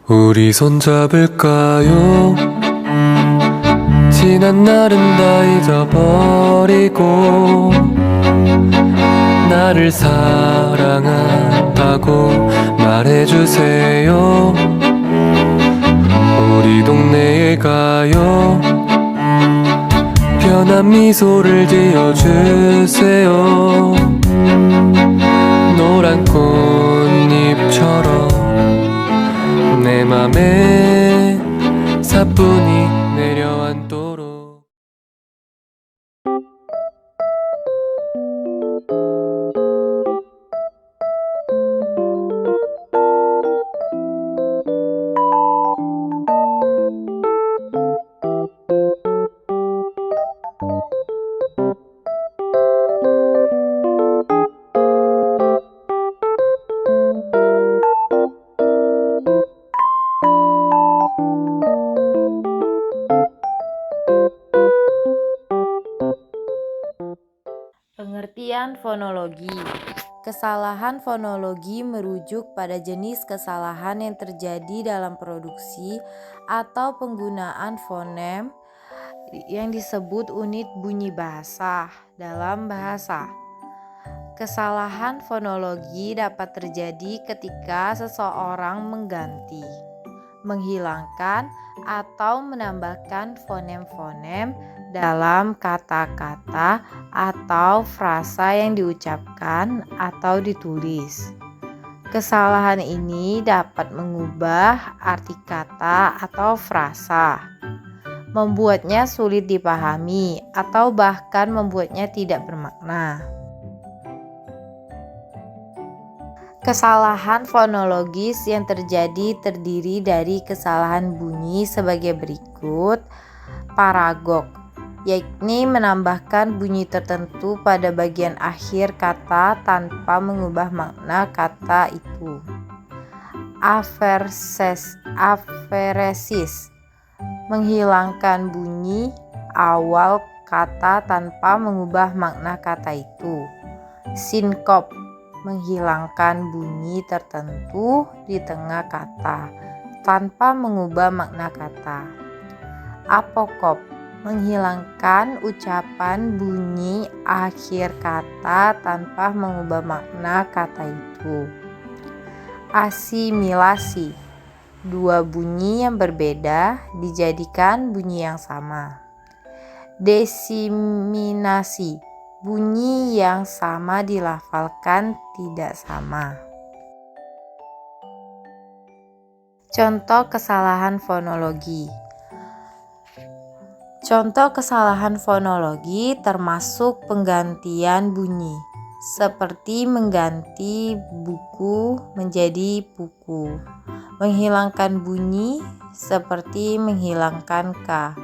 우리 손잡을까요? 지난 날은 다 잊어버리고 나를 사랑한다고 말해주세요. 우리 동네에 가요. 편한 미소를 지어주세요. 노란 꽃잎처럼 내 맘에 사뿐히 내려앉도록. Pengertian fonologi. Kesalahan fonologi merujuk pada jenis kesalahan yang terjadi dalam produksi atau penggunaan fonem yang disebut unit bunyi bahasa dalam bahasa. Kesalahan fonologi dapat terjadi ketika seseorang mengganti, menghilangkan, atau menambahkan fonem-fonem dalam kata-kata atau frasa yang diucapkan atau ditulis. Kesalahan ini dapat mengubah arti kata atau frasa, membuatnya sulit dipahami, atau bahkan membuatnya tidak bermakna. Kesalahan fonologis yang terjadi terdiri dari kesalahan bunyi sebagai berikut. Paragog, yakni menambahkan bunyi tertentu pada bagian akhir kata tanpa mengubah makna kata itu. Aferesis, menghilangkan bunyi awal kata tanpa mengubah makna kata itu. Sinkop, menghilangkan bunyi tertentu di tengah kata tanpa mengubah makna kata. Apokop, menghilangkan ucapan bunyi akhir kata tanpa mengubah makna kata itu. Asimilasi, dua bunyi yang berbeda dijadikan bunyi yang sama. Desiminasi, bunyi yang sama dilafalkan tidak sama. Contoh kesalahan fonologi. Contoh kesalahan fonologi termasuk penggantian bunyi, seperti mengganti buku menjadi puku, menghilangkan bunyi seperti menghilangkan K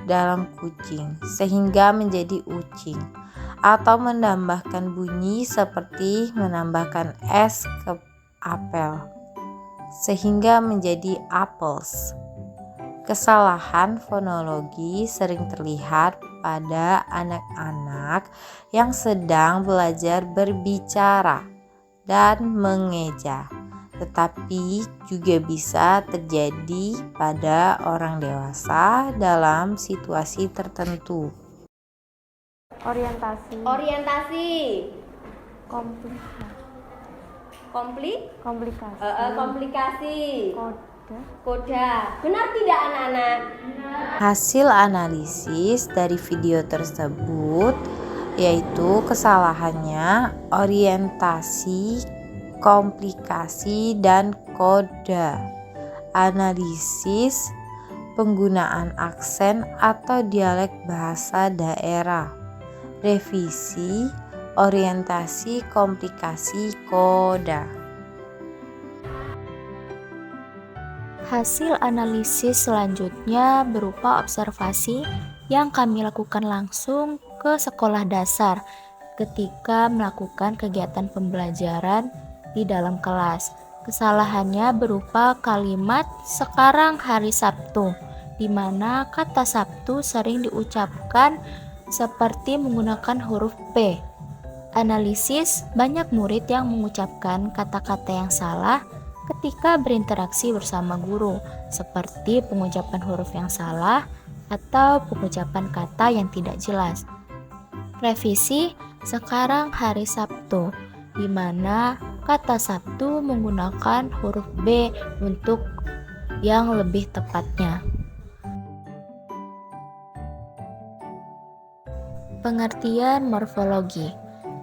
dalam kucing sehingga menjadi ucing, atau menambahkan bunyi seperti menambahkan S ke apel sehingga menjadi apples. Kesalahan fonologi sering terlihat pada anak-anak yang sedang belajar berbicara dan mengeja, tetapi juga bisa terjadi pada orang dewasa dalam situasi tertentu. Orientasi. Komplikasi. Koda. Benar tidak anak-anak? Hasil analisis dari video tersebut yaitu kesalahannya orientasi, komplikasi, dan koda. Analisis penggunaan aksen atau dialek bahasa daerah. Revisi orientasi, komplikasi, koda. Hasil analisis selanjutnya berupa observasi yang kami lakukan langsung ke sekolah dasar ketika melakukan kegiatan pembelajaran di dalam kelas. Kesalahannya berupa kalimat "sekarang hari Sabtu", di mana kata Sabtu sering diucapkan seperti menggunakan huruf P. Analisis, banyak murid yang mengucapkan kata-kata yang salah ketika berinteraksi bersama guru, seperti pengucapan huruf yang salah atau pengucapan kata yang tidak jelas. Revisi, sekarang hari Sabtu, di mana kata Sabtu menggunakan huruf B untuk yang lebih tepatnya. Pengertian morfologi.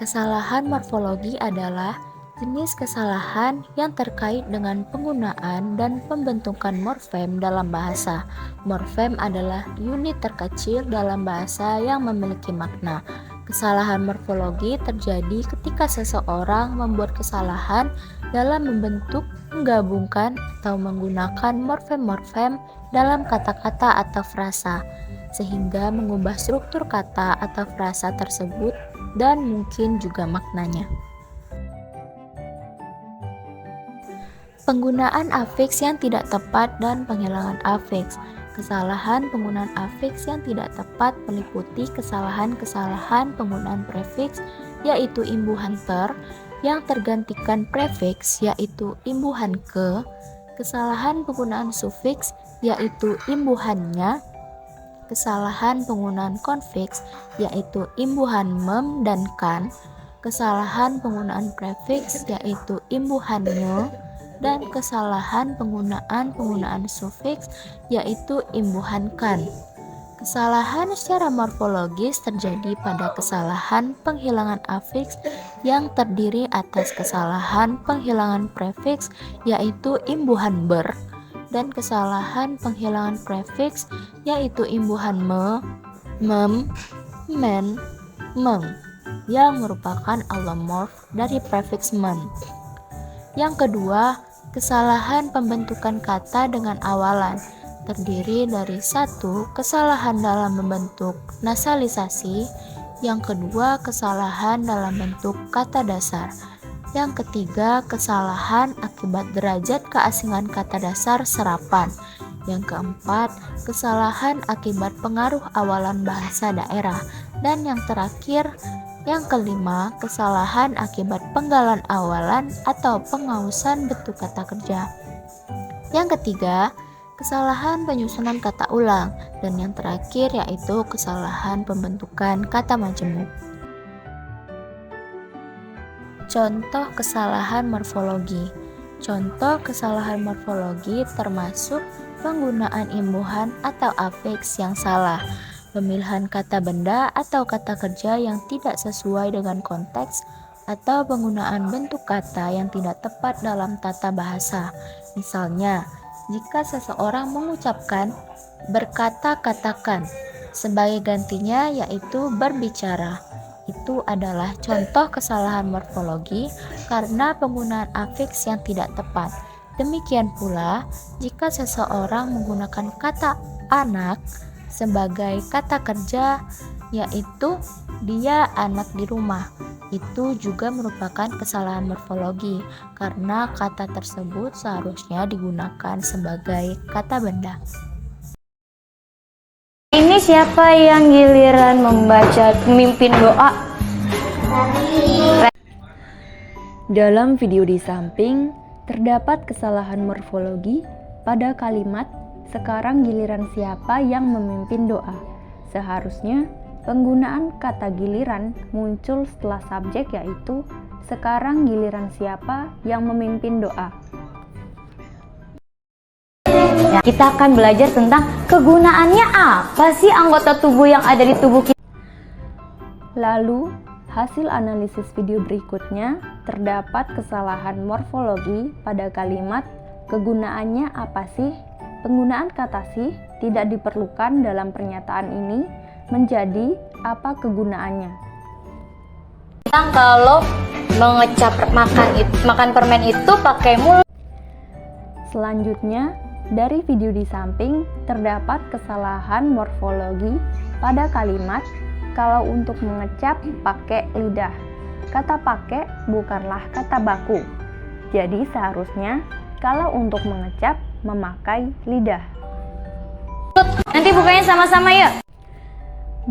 Kesalahan morfologi adalah jenis kesalahan yang terkait dengan penggunaan dan pembentukan morfem dalam bahasa. Morfem adalah unit terkecil dalam bahasa yang memiliki makna. Kesalahan morfologi terjadi ketika seseorang membuat kesalahan dalam membentuk, menggabungkan, atau menggunakan morfem-morfem dalam kata-kata atau frasa, sehingga mengubah struktur kata atau frasa tersebut dan mungkin juga maknanya. Penggunaan afiks yang tidak tepat dan penghilangan afiks. Kesalahan penggunaan afiks yang tidak tepat meliputi kesalahan-kesalahan penggunaan prefiks, yaitu imbuhan ter, yang tergantikan prefiks, yaitu imbuhan ke, kesalahan penggunaan sufiks, yaitu imbuhannya, kesalahan penggunaan konfiks, yaitu imbuhan mem dan kan, kesalahan penggunaan prefiks, yaitu imbuhannya, dan kesalahan penggunaan sufiks, yaitu imbuhan kan. Kesalahan secara morfologis terjadi pada kesalahan penghilangan afiks yang terdiri atas kesalahan penghilangan prefiks, yaitu imbuhan ber, dan kesalahan penghilangan prefiks, yaitu imbuhan me, mem, men, meng, yang merupakan allomorf dari prefiks men. Yang kedua, kesalahan pembentukan kata dengan awalan terdiri dari satu, kesalahan dalam membentuk nasalisasi, yang kedua, kesalahan dalam bentuk kata dasar, yang ketiga, kesalahan akibat derajat keasingan kata dasar serapan, yang keempat, kesalahan akibat pengaruh awalan bahasa daerah, dan yang terakhir, yang kelima, kesalahan akibat penggalan awalan atau pengausan bentuk kata kerja. Yang ketiga, kesalahan penyusunan kata ulang, dan yang terakhir yaitu kesalahan pembentukan kata majemuk. Contoh kesalahan morfologi. Contoh kesalahan morfologi termasuk penggunaan imbuhan atau afiks yang salah, pemilihan kata benda atau kata kerja yang tidak sesuai dengan konteks, atau penggunaan bentuk kata yang tidak tepat dalam tata bahasa. Misalnya, jika seseorang mengucapkan berkata-katakan, sebagai gantinya yaitu berbicara. Itu adalah contoh kesalahan morfologi karena penggunaan afiks yang tidak tepat. Demikian pula, jika seseorang menggunakan kata anak sebagai kata kerja, yaitu dia anak di rumah. Itu juga merupakan kesalahan morfologi karena kata tersebut seharusnya digunakan sebagai kata benda. Ini siapa yang giliran membaca memimpin doa? Dalam video di samping terdapat kesalahan morfologi pada kalimat sekarang giliran siapa yang memimpin doa. Seharusnya penggunaan kata giliran muncul setelah subjek, yaitu sekarang giliran siapa yang memimpin doa. Kita akan belajar tentang kegunaannya apa sih anggota tubuh yang ada di tubuh kita. Lalu, hasil analisis video berikutnya terdapat kesalahan morfologi pada kalimat kegunaannya apa sih? Penggunaan kata sih tidak diperlukan dalam pernyataan ini menjadi apa kegunaannya. Kalau mengecap makan permen itu pakai mulut. Selanjutnya, dari video di samping terdapat kesalahan morfologi pada kalimat kalau untuk mengecap pakai lidah. Kata pakai bukanlah kata baku. Jadi seharusnya kalau untuk mengecap memakai lidah. Nanti bukanya sama-sama yuk.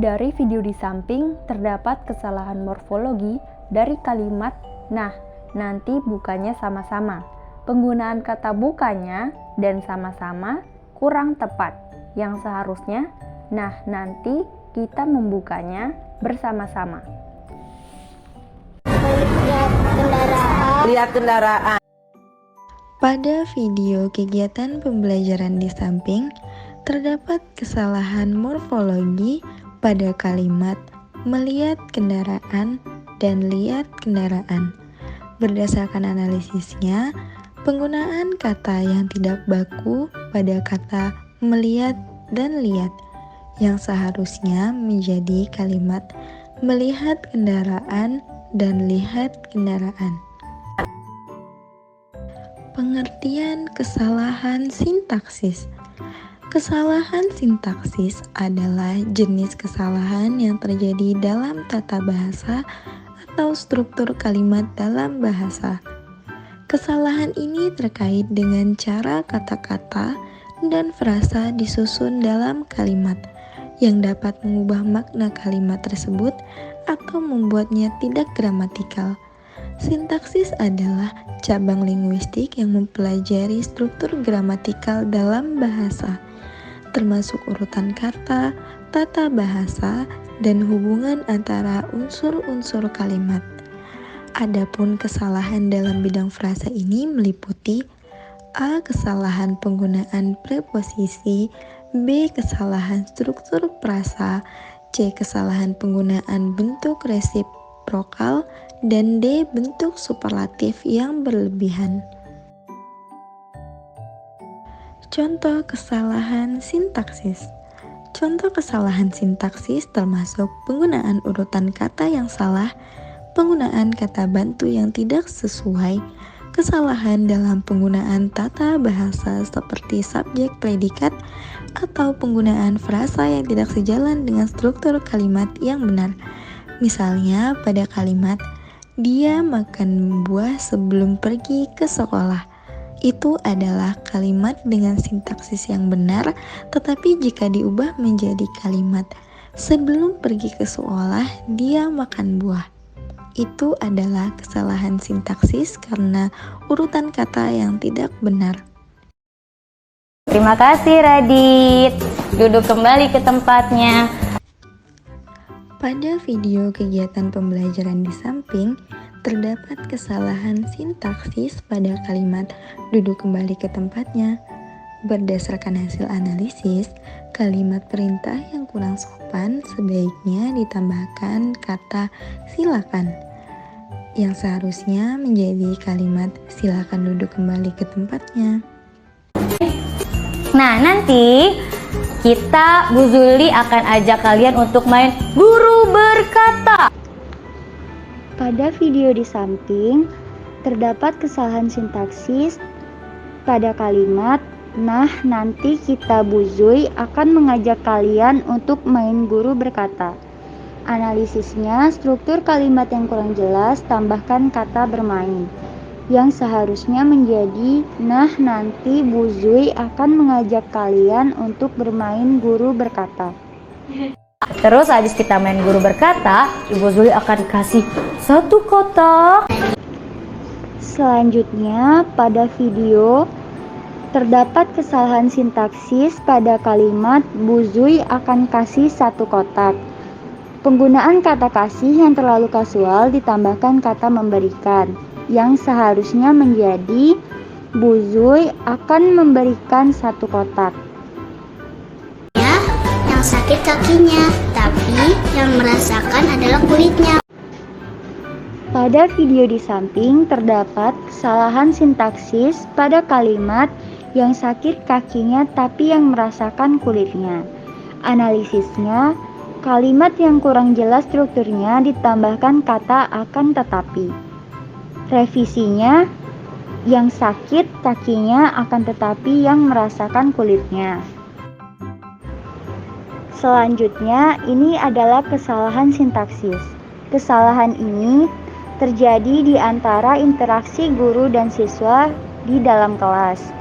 Dari video di samping terdapat kesalahan morfologi dari kalimat nah, nanti bukanya sama-sama. penggunaan kata bukannya dan sama-sama kurang tepat. Yang seharusnya, nah nanti kita membukanya bersama-sama. Lihat kendaraan. Pada video kegiatan pembelajaran di samping, terdapat kesalahan morfologi pada kalimat melihat kendaraan dan lihat kendaraan. Berdasarkan analisisnya, penggunaan kata yang tidak baku pada kata melihat dan lihat yang seharusnya menjadi kalimat melihat kendaraan dan lihat kendaraan. Pengertian kesalahan sintaksis. Kesalahan sintaksis adalah jenis kesalahan yang terjadi dalam tata bahasa atau struktur kalimat dalam bahasa. Kesalahan ini terkait dengan cara kata-kata dan frasa disusun dalam kalimat yang dapat mengubah makna kalimat tersebut atau membuatnya tidak gramatikal. Sintaksis adalah cabang linguistik yang mempelajari struktur gramatikal dalam bahasa, termasuk urutan kata, tata bahasa, dan hubungan antara unsur-unsur kalimat. Adapun kesalahan dalam bidang frasa ini meliputi A. Kesalahan penggunaan preposisi, B. Kesalahan struktur frasa, C. Kesalahan penggunaan bentuk resiprokal, dan D. Bentuk superlatif yang berlebihan. Contoh kesalahan sintaksis. Contoh kesalahan sintaksis termasuk penggunaan urutan kata yang salah, penggunaan kata bantu yang tidak sesuai, kesalahan dalam penggunaan tata bahasa seperti subjek predikat, atau penggunaan frasa yang tidak sejalan dengan struktur kalimat yang benar. Misalnya pada kalimat, dia makan buah sebelum pergi ke sekolah. Itu adalah kalimat dengan sintaksis yang benar, tetapi jika diubah menjadi kalimat, sebelum pergi ke sekolah, dia makan buah. Itu adalah kesalahan sintaksis karena urutan kata yang tidak benar. Terima kasih Radit. Duduk kembali ke tempatnya. Pada video kegiatan pembelajaran di samping, terdapat kesalahan sintaksis pada kalimat duduk kembali ke tempatnya. Berdasarkan hasil analisis, kalimat perintah yang kurang sopan sebaiknya ditambahkan kata silakan, yang seharusnya menjadi kalimat silakan duduk kembali ke tempatnya. Nah, nanti Bu Zuli akan ajak kalian untuk main guru berkata. Pada video di samping, terdapat kesalahan sintaksis pada kalimat nah nanti Bu Zuli akan mengajak kalian untuk main guru berkata. Analisisnya, struktur kalimat yang kurang jelas, tambahkan kata bermain, yang seharusnya menjadi nah nanti Bu Zuli akan mengajak kalian untuk bermain guru berkata. Terus habis kita main guru berkata, Ibu Zuli akan kasih satu kotak. Selanjutnya, pada video terdapat kesalahan sintaksis pada kalimat Bu Zuli akan kasih satu kotak. Penggunaan kata kasih yang terlalu kasual ditambahkan kata memberikan, yang seharusnya menjadi Bu Zuli akan memberikan satu kotak. Yang sakit kakinya, tapi yang merasakan adalah kulitnya. Pada video di samping terdapat kesalahan sintaksis pada kalimat yang sakit kakinya tapi yang merasakan kulitnya. Analisisnya, kalimat yang kurang jelas strukturnya ditambahkan kata akan tetapi. Revisinya, yang sakit kakinya akan tetapi yang merasakan kulitnya. Selanjutnya, ini adalah kesalahan sintaksis. Kesalahan ini terjadi di antara interaksi guru dan siswa di dalam kelas.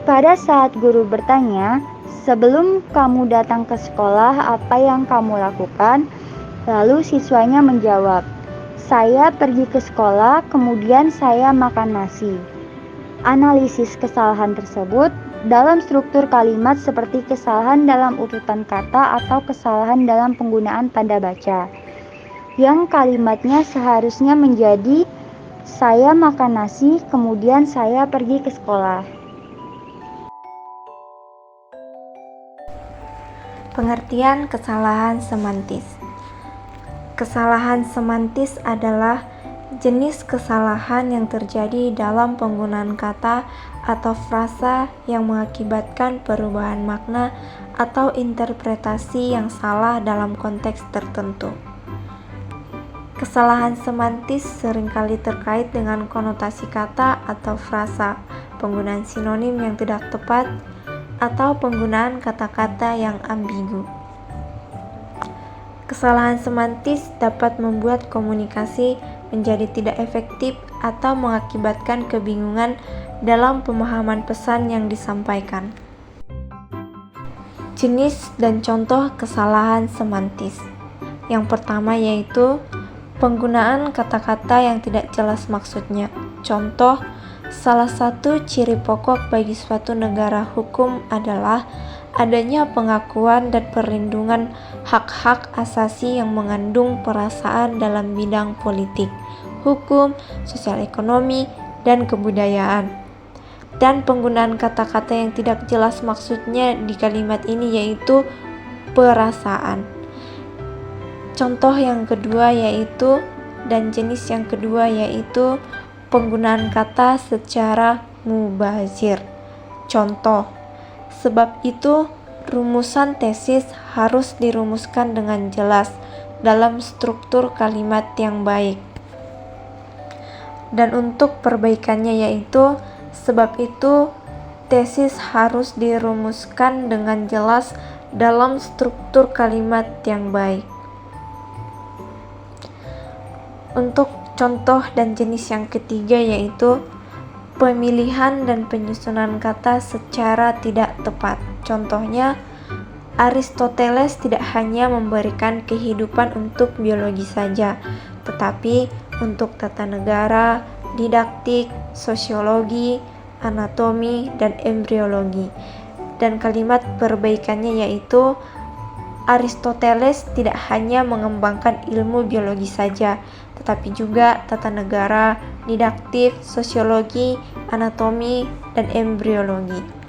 Pada saat guru bertanya, sebelum kamu datang ke sekolah apa yang kamu lakukan? Lalu siswanya menjawab, saya pergi ke sekolah, kemudian saya makan nasi. analisis kesalahan tersebut dalam struktur kalimat seperti kesalahan dalam urutan kata atau kesalahan dalam penggunaan tanda baca. Yang kalimatnya seharusnya menjadi saya makan nasi, kemudian saya pergi ke sekolah. Pengertian kesalahan semantis. Kesalahan semantis adalah jenis kesalahan yang terjadi dalam penggunaan kata atau frasa yang mengakibatkan perubahan makna atau interpretasi yang salah dalam konteks tertentu. Kesalahan semantis seringkali terkait dengan konotasi kata atau frasa, penggunaan sinonim yang tidak tepat, atau penggunaan kata-kata yang ambigu. Kesalahan semantis dapat membuat komunikasi menjadi tidak efektif atau mengakibatkan kebingungan dalam pemahaman pesan yang disampaikan. Jenis dan contoh kesalahan semantis. Yang pertama yaitu penggunaan kata-kata yang tidak jelas maksudnya. Contoh, salah satu ciri pokok bagi suatu negara hukum adalah adanya pengakuan dan perlindungan hak-hak asasi yang mengandung perasaan dalam bidang politik, hukum, sosial ekonomi, dan kebudayaan. Dan penggunaan kata-kata yang tidak jelas maksudnya di kalimat ini yaitu perasaan. Contoh yang kedua yaitu dan jenis yang kedua yaitu penggunaan kata secara mubazir. Contoh, sebab itu rumusan tesis harus dirumuskan dengan jelas dalam struktur kalimat yang baik. Dan untuk perbaikannya yaitu sebab itu tesis harus dirumuskan dengan jelas dalam struktur kalimat yang baik. Untuk contoh dan jenis yang ketiga yaitu pemilihan dan penyusunan kata secara tidak tepat. Contohnya, Aristoteles tidak hanya memberikan kehidupan untuk biologi saja, tetapi untuk tata negara, didaktik, sosiologi, anatomi, dan embriologi. Dan kalimat perbaikannya yaitu Aristoteles tidak hanya mengembangkan ilmu biologi saja, tetapi juga tata negara, didaktik, sosiologi, anatomi, dan embriologi.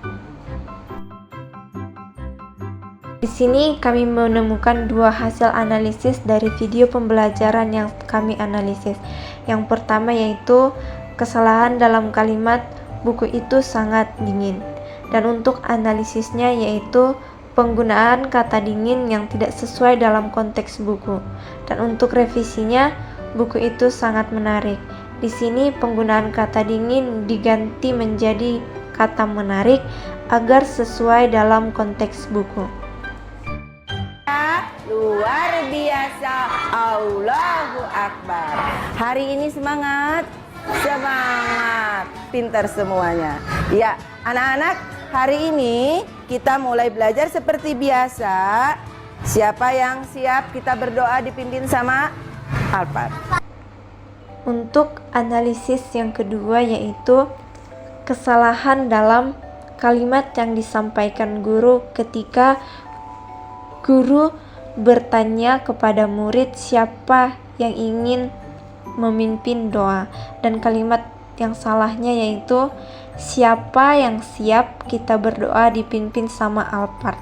Di sini kami menemukan dua hasil analisis dari video pembelajaran yang kami analisis. Yang pertama yaitu kesalahan dalam kalimat buku itu sangat dingin. Dan untuk analisisnya yaitu penggunaan kata dingin yang tidak sesuai dalam konteks buku. Dan untuk revisinya, buku itu sangat menarik. Di sini penggunaan kata dingin diganti menjadi kata menarik agar sesuai dalam konteks buku. Luar biasa, Allahu Akbar. Hari ini semangat, semangat, pintar semuanya. Ya, anak-anak, hari ini kita mulai belajar seperti biasa. Siapa yang siap kita berdoa dipimpin sama Alphard? Untuk analisis yang kedua yaitu kesalahan dalam kalimat yang disampaikan guru ketika guru bertanya kepada murid siapa yang ingin memimpin doa, dan kalimat yang salahnya yaitu siapa yang siap kita berdoa dipimpin sama Alphard.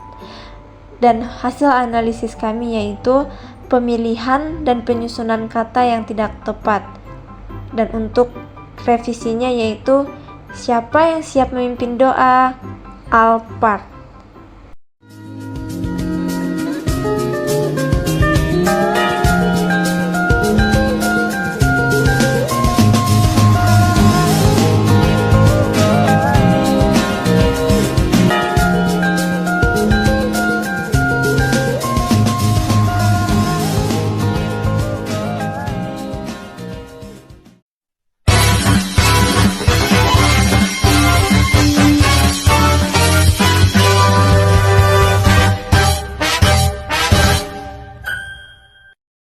Dan hasil analisis kami yaitu pemilihan dan penyusunan kata yang tidak tepat. Dan untuk revisinya yaitu siapa yang siap memimpin doa? Alphard.